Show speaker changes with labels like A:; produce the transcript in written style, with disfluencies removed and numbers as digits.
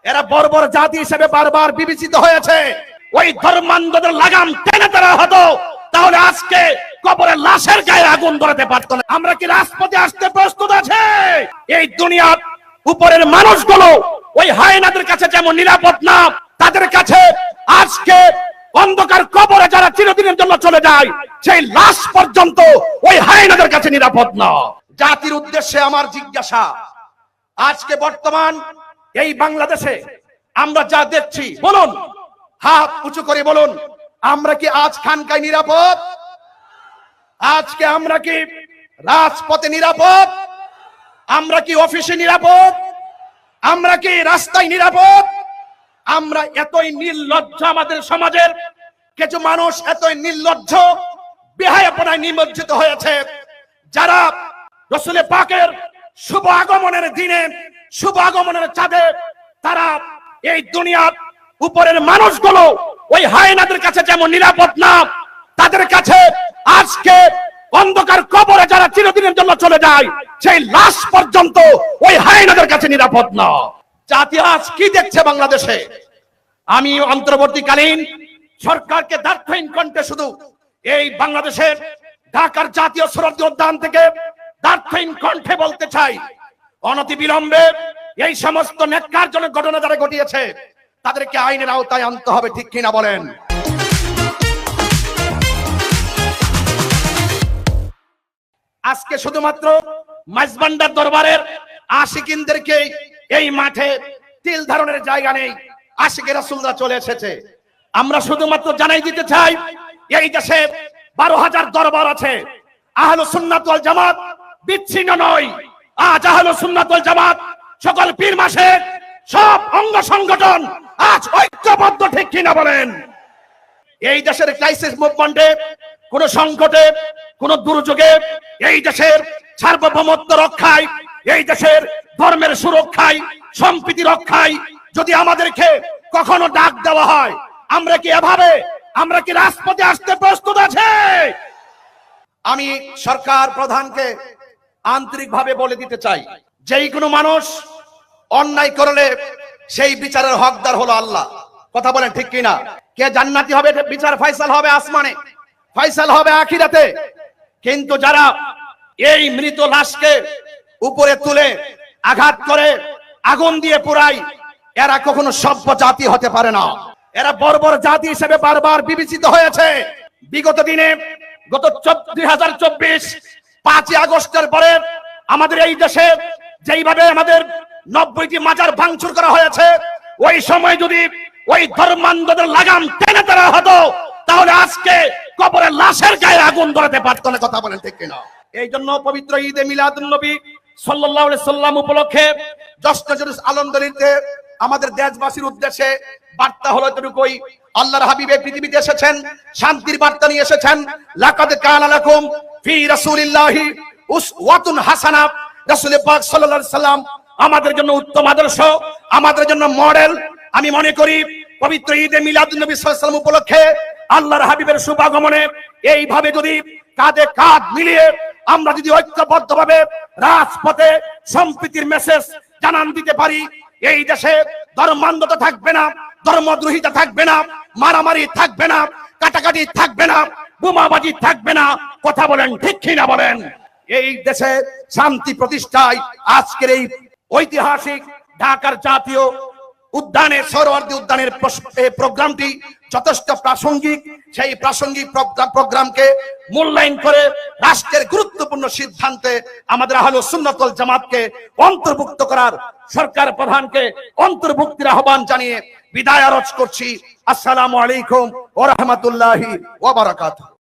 A: এরা বর্বর জাতি হিসেবে বারবার বিবেচিত হয়েছে। ওই ধর্মান্ধদের লাগাম টেনে ধরা হতো, তাহলে আজকে কবরের লাশের গায়ে আগুন ধরাতে পারতো না। আমরা কি রাজপথে আসতে প্রস্তুত আছে? এই দুনিয়ার উপরের মানুষগুলো ওই হায়নাদের কাছে যেমন নিরাপদ না, তাদের কাছে আজকে অন্ধকার কবরে যারা চিরদিনের জন্য চলে যায়, সেই লাশ পর্যন্ত ওই হায়নাদের কাছে নিরাপদ না। জাতির উদ্দেশ্যে আমার জিজ্ঞাসা, আজকে বর্তমান এই বাংলাদেশে আমরা যা দেখছি, বলুন, হাত উঁচু করে বলুন, আমরা কি আজ খানকায় নিরাপদ? আজকে আমরা কি রাজপথে নিরাপদ? আমরা কি অফিসে নিরাপদ? আমরা কি রাস্তায় নিরাপদ? আমরা এতই নির্লজ্জ, আমাদের সমাজের কিছু মানুষ এতই নির্লজ্জ, বেহায়াপনায় নিমজ্জিত হয়েছে, যারা রাসূল পাকের শুভ আগমনের দিনে, শুভ আগমনের চাঁদে তারা এই দুনিয়ার উপরের মানুষগুলো ওই হায়নাদের কাছে যেমন নিরাপদ না, তাদের কাছে আজকে অন্ধকার কবরে যারা চিরদিনের জন্য চলে যায়, সেই লাশ পর্যন্ত ওই হায়নাদের কাছে নিরাপদ না। জাতি আজ কি দেখছে বাংলাদেশে? আমি অন্তর্বর্তীকালীন সরকারকে দার্থহীন কণ্ঠে শুধু এই বাংলাদেশের ঢাকার জাতীয় শরীয়ত উদ্যান থেকে দার্থহীন কণ্ঠে বলতে চাই, অনতিবিলম্বে এই সমস্ত ন্যাক্কারজনক ঘটনা যারা ঘটিয়েছে তাদেরকে আইনের আওতায় আনতে হবে, ঠিক কিনা বলেন? আজকে শুধুমাত্র মাইজবান্ডার দরবারের আশিকিনদেরকে এই মাঠে তিল ধারণের জায়গা নেই, আশিকে রাসূলরা চলে এসেছে। আমরা শুধুমাত্র জানাই দিতে চাই, এই দেশে 12,000 দরবার আছে। আহলুস সুন্নাত ওয়াল জামাত বিচ্ছিন্ন নয়। আজ আহলুস সুন্নাত ওয়াল জামাত সকল পীর মাসের সব অঙ্গ সংগঠন আজ ঐক্যবদ্ধ, ঠিক কিনা বলেন? এই দেশের ক্রাইসিস মুভমেন্টে, কোন সংকটে, কোন দুর্যোগে, এই দেশের সার্বভৌমত্ব রক্ষায়, এই দেশের ধর্মের সুরক্ষায়, সম্প্রীতি রক্ষায় যদি আমাদেরকে কখনো ডাক দেওয়া হয়, আমরা কি এভাবে, আমরা কি রাজপথে আসতে প্রস্তুত আছে? আমি সরকার প্রধানকে আন্তরিকভাবে বলে দিতে চাই, যেই কোনো মানুষ অন্যায় করলে সেই বিচারের হকদার হলো আল্লাহ। কথা বলেন, ঠিক কিনা? কে জান্নাতি হবে, বিচার ফয়সাল হবে আসমানে, ফয়সাল হবে আখিরাতে। কিন্তু যারা এই মৃত লাশকে উপরে তুলে আঘাত করে আগুন দিয়ে পোড়ায়, এরা কখনো সভ্য জাতি হতে পারে না। এরা বর্বর জাতি হিসেবে বারবার বিবেচিত হয়েছে। বিগত দিনে, গত 2024 5ই আগস্টের পরে আমাদের এই দেশে যেইভাবে আমাদের 90টি মাজার ভাঙচুর করা হয়েছে, ওই সময় যদি ওই ধর্মান্ধদের লাগাম টেনে ধরা হতো, তাহলে আজকে কবরের লাশের গায়ে আগুন ধরাতে পারতো না। কথা বলেন, ঠিক কিনা? এই জন্য পবিত্র ঈদে মিলাদুন নবী সাল্লাল্লাহু আলাইহি সাল্লাম উপলক্ষে জশ্ন জুলুস আলমদরিতে আমাদের দেশবাসীর উদ্দেশ্যে বার্তা হলো এতটুকুই, আল্লাহর হাবিব এই পৃথিবীতে এসেছেন, শান্তির বার্তা নিয়ে এসেছেন। লাকাদ কানা লাকুম ফি রাসূলিল্লাহি উসওয়াতুন হাসানাহ। রাসূল পাক সাল্লাল্লাহু আলাইহি সাল্লাম আমাদের জন্য উত্তম আদর্শ, আমাদের জন্য মডেল। আমি মনে করি পবিত্র ঈদে মিলাদুন নবী সাল্লাল্লাহু আলাইহি সাল্লাম উপলক্ষে আল্লাহর হাবিবের শুভাগমনে এইভাবে যদি কাঁধে কাঁধ মিলিয়ে আমরা যদি ঐক্যবদ্ধভাবে রাজপথে সম্প্রীতির মেসেজ জানান দিতে পারি, এই দেশে ধর্মান্ধতা থাকবে না, ধর্মদ্রোহিতা থাকবে না, মারামারি থাকবে না, কাটাকাটি থাকবে না, বোমাবাজি থাকবে না। কথা বলেন, ঠিক কিনা বলেন? এই দেশে শান্তি প্রতিষ্ঠায় আজকের এই ঐতিহাসিক ঢাকার জাতীয় উদ্যানে, সোহরাওয়ার্দী উদ্যানের প্রোগ্রামটি যথেষ্ট প্রাসঙ্গিক। সেই প্রাসঙ্গিক প্রোগ্রামকে মূল্যায়ন করে রাষ্ট্রের গুরুত্বপূর্ণ সিদ্ধান্তে আমাদের আহলুস সুন্নাত ওয়াল জামাতকে অন্তর্ভুক্ত করার সরকার প্রধানকে অন্তর্ভুক্তির আহ্বান জানিয়ে বিদায় আরজ করছি। আসসালামু আলাইকুম ওয়া রাহমাতুল্লাহি ওয়া বারাকাতুহু।